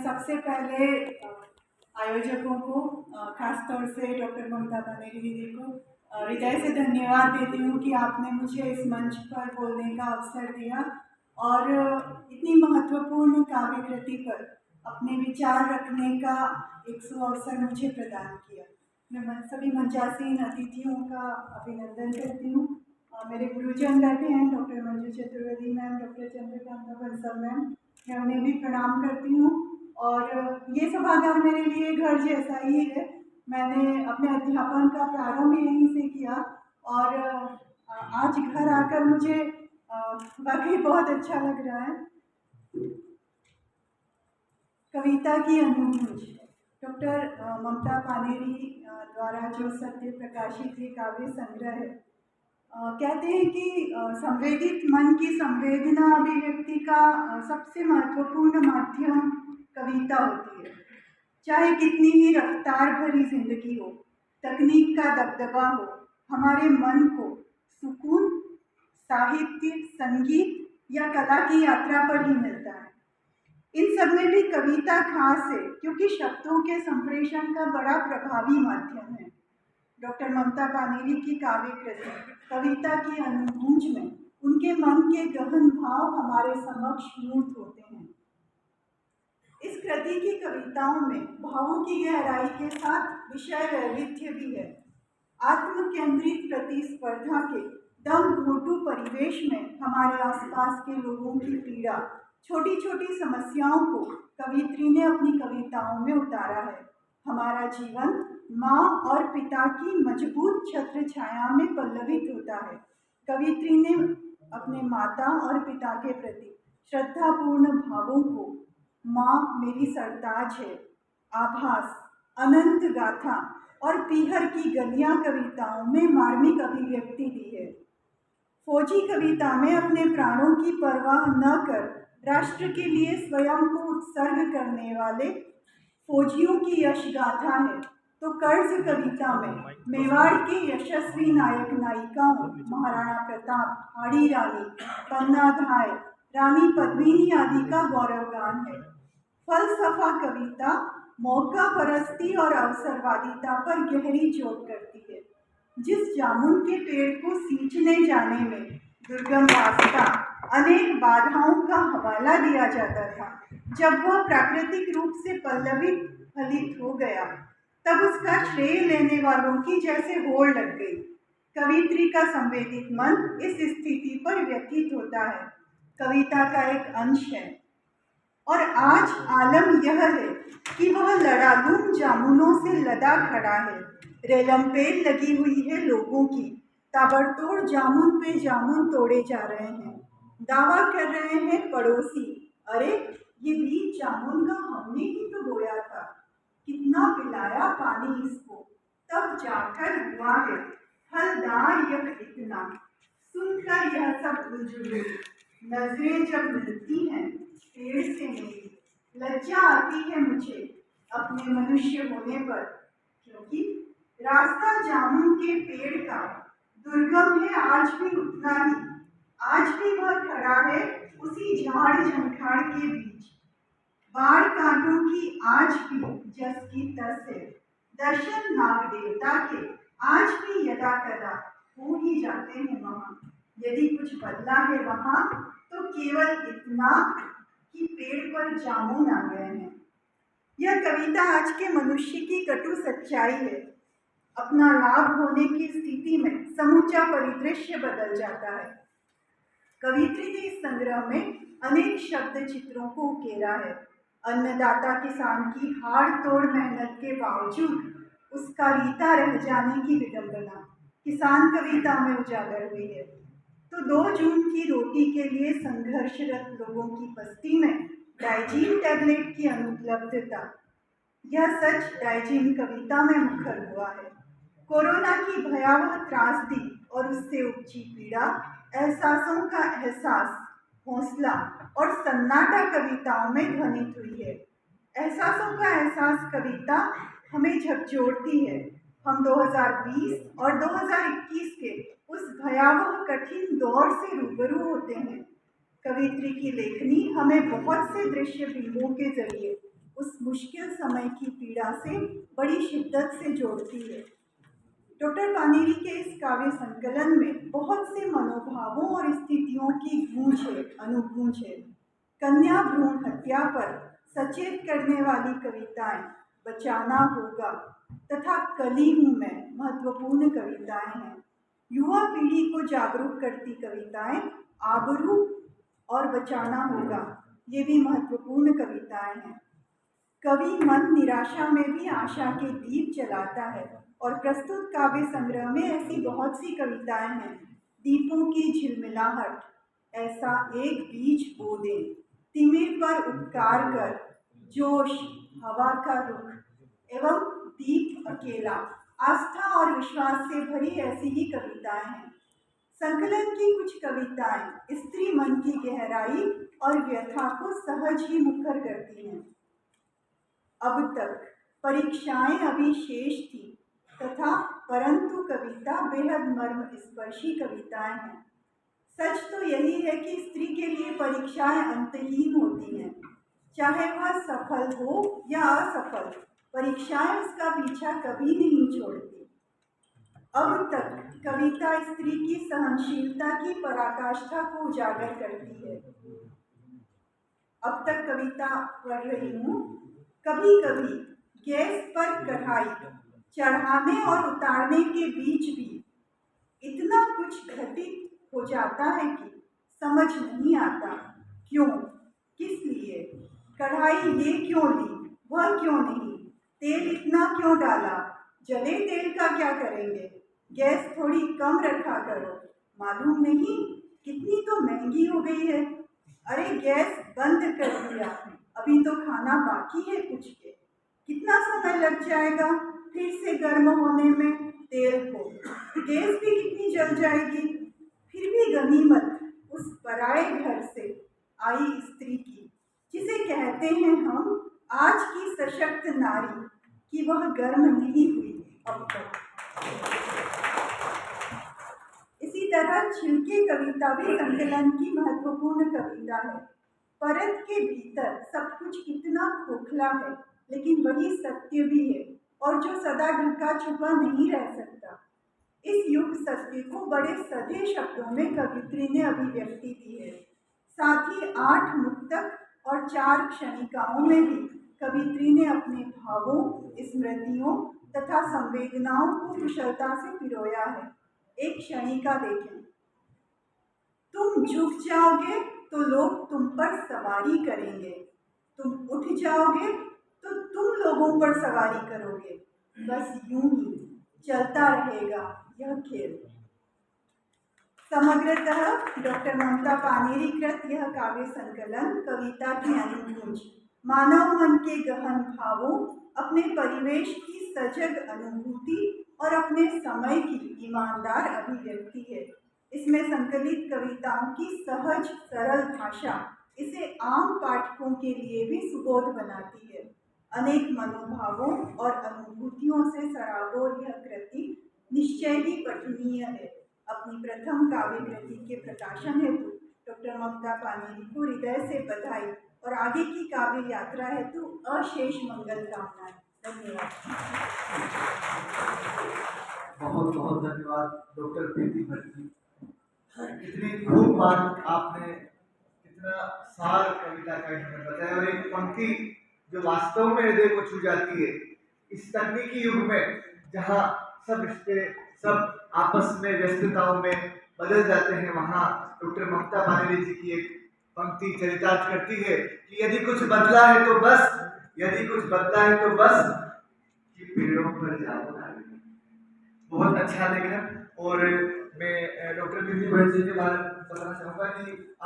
सबसे पहले आयोजकों को, खास तौर से डॉक्टर ममता पानेरी दीदी को हृदय से धन्यवाद देती हूँ कि आपने मुझे इस मंच पर बोलने का अवसर दिया और इतनी महत्वपूर्ण काव्य कृति पर अपने विचार रखने का एक सुअवसर मुझे प्रदान किया। मैं सभी मंचासीन अतिथियों का अभिनंदन करती हूँ। मेरे गुरुजन बैठे हैं, doctor Manju Chaturvedi ma'am, doctor Chandrakanta Bansal ma'am, मैं उन्हें भी प्रणाम करती हूँ। और ये सभागार मेरे लिए घर जैसा ही है। मैंने अपने अध्यापन का प्रारंभ यहीं से किया और आज घर आकर मुझे वाकई बहुत अच्छा लग रहा है। कविता की अनुभूति डॉक्टर ममता पानेरी द्वारा जो सत्य प्रकाशित ये काव्य संग्रह है, कहते हैं कि संवेदित मन की संवेदना अभिव्यक्ति का सबसे महत्वपूर्ण माध्यम कविता होती है। चाहे कितनी ही रफ्तार भरी जिंदगी हो, तकनीक का दबदबा हो, हमारे मन को सुकून साहित्य, संगीत या कला की यात्रा पर ही मिलता है। इन सब में भी कविता खास है क्योंकि शब्दों के संप्रेषण का बड़ा प्रभावी माध्यम है। डॉक्टर ममता पानेरी की काव्य कृति कविता की अनुभूंज में उनके मन के गहन भाव हमारे समक्ष मूर्त होते हैं। इस कृति की कविताओं में भावों की गहराई के साथ विषय वैविध्य भी है। आत्म केंद्रित प्रतिस्पर्धा के दम घोटू परिवेश में हमारे आसपास के लोगों की पीड़ा, छोटी छोटी समस्याओं को कवित्री ने अपनी कविताओं में उतारा है। हमारा जीवन माँ और पिता की मजबूत छत्र छाया में पल्लवित होता है। कवित्री ने अपने माता और पिता के प्रति श्रद्धापूर्ण भावों को माँ मेरी सरताज है, आभास, अनंत गाथा और पीहर की गलियां कविताओं में मार्मिक अभिव्यक्ति दी है। फौजी कविता में अपने प्राणों की परवाह न कर राष्ट्र के लिए स्वयं को उत्सर्ग करने वाले फौजियों की यश गाथा है। तो कर्ज कविता में मेवाड़ के यशस्वी नायक नायिकाओं महाराणा प्रताप, हाड़ी रानी, पन्ना धाय, रानी पद्मिनी आदि का गौरवगान है। फलसफा कविता मौका परस्ती और अवसरवादिता पर गहरी चोट करती है। जिस जामुन के पेड़ को सींचने जाने में दुर्गम रास्ता अनेक बाधाओं का हवाला दिया जाता था, जब वह प्राकृतिक रूप से पल्लवित फलित हो गया तब उसका श्रेय लेने वालों की जैसे होड़ लग गई। कवित्री का संवेदित मन इस स्थिति पर व्यथित होता है। कविता का एक अंश है और आज आलम यह है कि वह लड़ालूम जामुनों से लदा खड़ा है। रेलमपेल लगी हुई है लोगों की, ताबड़तोड़ जामुन पे जामुन तोड़े जा रहे हैं। दावा कर रहे हैं पड़ोसी, अरे ये बीज जामुन का हमने ही तो बोया था, कितना पिलाया पानी इसको, तब जाकर हुआ है फलदार यह इतना। सुनकर यह सब उलझुल नजरें जब मिलती हैं पेड़ से मेरी, लज्जा आती है मुझे अपने मनुष्य होने पर, क्योंकि रास्ता जामुन के पेड़ का दुर्गम है आज भी उतना ही। आज भी वह खड़ा है उसी झाड़ झंखाड़ के बीच, बाढ़ कांटों की आज भी जस की तस है। दर्शन नाग देवता के आज भी यदा कदा हो ही जाते हैं वहाँ। यदि कुछ बदला है वहाँ तो केवल इतना कि पेड़ पर जामुन आ गए हैं। यह कविता आज के मनुष्य की कटु सच्चाई है। अपना लाभ होने की स्थिति में समूचा परिदृश्य बदल जाता है। कवित्री ने इस संग्रह में अनेक शब्द चित्रों को उकेरा है। अन्नदाता किसान की हाड़ तोड़ मेहनत के बावजूद उसका रीता रह जाने की विडंबना किसान कविता में उजागर हुई है। तो 2 जून की रोटी के लिए संघर्षरत लोगों की बस्ती में डाइजीन टैबलेट की अनुपलब्धता, यह सच डाइजीन कविता में मुखर हुआ है। कोरोना की भयावह त्रासदी और उससे उपजी पीड़ा, एहसासों का एहसास, हौसला और सन्नाटा कविताओं में ध्वनित हुई है। एहसासों का एहसास कविता हमें झकझोरती है। हम 2020 और 2021 के उस भयावह कठिन दौर से रूबरू होते हैं। कवित्री की लेखनी हमें बहुत से दृश्य बिंबों के जरिए उस मुश्किल समय की पीड़ा से बड़ी शिद्दत से जोड़ती है। डॉक्टर पानेरी के इस काव्य संकलन में बहुत से मनोभावों और स्थितियों की गूंज है, अनुगूंज है। कन्या भ्रूण हत्या पर सचेत करने वाली कविताएं बचाना होगा तथा कली हूँ मैं महत्वपूर्ण कविताएं हैं। युवा पीढ़ी को जागरूक करती कविताएं आबरू और बचाना होगा, ये भी महत्वपूर्ण कविताएं हैं। कवि मन निराशा में भी आशा के दीप जलाता है और प्रस्तुत काव्य संग्रह में ऐसी बहुत सी कविताएं हैं। दीपों की झिलमिलाहट, ऐसा एक बीज बो दे, तिमिर पर उपकार कर, जोश हवा का रुख एवं दीप अकेला, आस्था और विश्वास से भरी ऐसी ही कविताएं हैं। संकलन की कुछ कविताएं स्त्री मन की गहराई और व्यथा को सहज ही मुखर करती हैं। अब तक परीक्षाएं अभी शेष थी तथा परंतु कविता बेहद मर्म स्पर्शी कविताएं हैं। सच तो यही है कि स्त्री के लिए परीक्षाएं अंतहीन होती हैं, चाहे वह सफल हो या असफल, परीक्षाएं उसका पीछा कभी नहीं छोड़ती। अब तक कविता स्त्री की सहनशीलता की पराकाष्ठा को उजागर करती है। अब तक कविता पढ़ रही हूँ। कभी कभी गैस पर कढ़ाई चढ़ाने और उतारने के बीच भी इतना कुछ घटित हो जाता है कि समझ नहीं आता क्यों, किस लिए, कढ़ाई ये क्यों ली, वह क्यों नहीं, तेल इतना क्यों डाला, जले तेल का क्या करेंगे, गैस थोड़ी कम रखा करो, मालूम नहीं कितनी तो महंगी हो गई है, अरे गैस बंद कर दिया, अभी तो खाना बाकी है कुछ के, कितना समय लग जाएगा फिर से गर्म होने में तेल को, गैस भी कितनी जल जाएगी। फिर भी गनीमत उस पराए घर से आई स्त्री की, जिसे कहते हैं हम आज की सशक्त नारी, कि वह गर्म नहीं हुई अब तक। इसी तरह छिलके कविता भी संकलन की महत्वपूर्ण कविता है। परत के भीतर सब कुछ कितना खोखला है, लेकिन वही सत्य भी है और जो सदा ढका छुपा नहीं रह सकता। इस युग सत्य को बड़े सधे शब्दों में कवित्री ने अभिव्यक्ति दी है। साथ ही 8 मुक्तक और 4 क्षणिकाओं में भी कवित्री ने अपने भावों, स्मृतियों तथा संवेदनाओं को कुशलता से पिरोया है। एक क्षणिका देखें। तुम झुक जाओगे तो लोग तुम पर सवारी करेंगे, तुम उठ जाओगे तो तुम लोगों पर सवारी करोगे, बस यूं ही चलता रहेगा यह खेल। समग्रतः डॉक्टर ममता पानेरी कृत यह काव्य संकलन कविता की अनुगूंज, मानव मन के गहन भावों, अपने परिवेश की सजग अनुभूति और अपने समय की ईमानदार अभिव्यक्ति है। इसमें संकलित कविताओं की सहज सरल भाषा इसे आम पाठकों के लिए भी सुबोध बनाती है। अनेक मनोभावों और अनुभूतियों से सराबोर यह कृति निश्चय ही पठनीय है। अपनी प्रथम काव्य कृति के प्रकाशन हेतु डॉक्टर ममता पानेरी को हृदय से बधाई और आगे की काव्य यात्रा हेतु अशेष मंगल कामनाएं। धन्यवाद। बहुत बहुत धन्यवाद डॉक्टर प्रीति भट्ट जी। इतनी खूब बात आपने, इतना सार कविता का इन्होंने बताया और एक पंक्ति जो वास्तव में हृदय को छू जाती है। इस तकनीकी युग में जहाँ सब रिश्ते सब आपस में व्यस्तताओं में बदल जाते हैं, वहाँ डॉक्टर ममता पानेरी जी की एक पंक्ति चरितार्थ करती है कि यदि कुछ बदला है तो बस, यदि कुछ बदला है तो बस कि पेड़ों पर जाओ। बहुत अच्छा लेखन। और मैं डॉक्टर प्रीति भट्ट जी के बारे में बताना चाहूँगा कि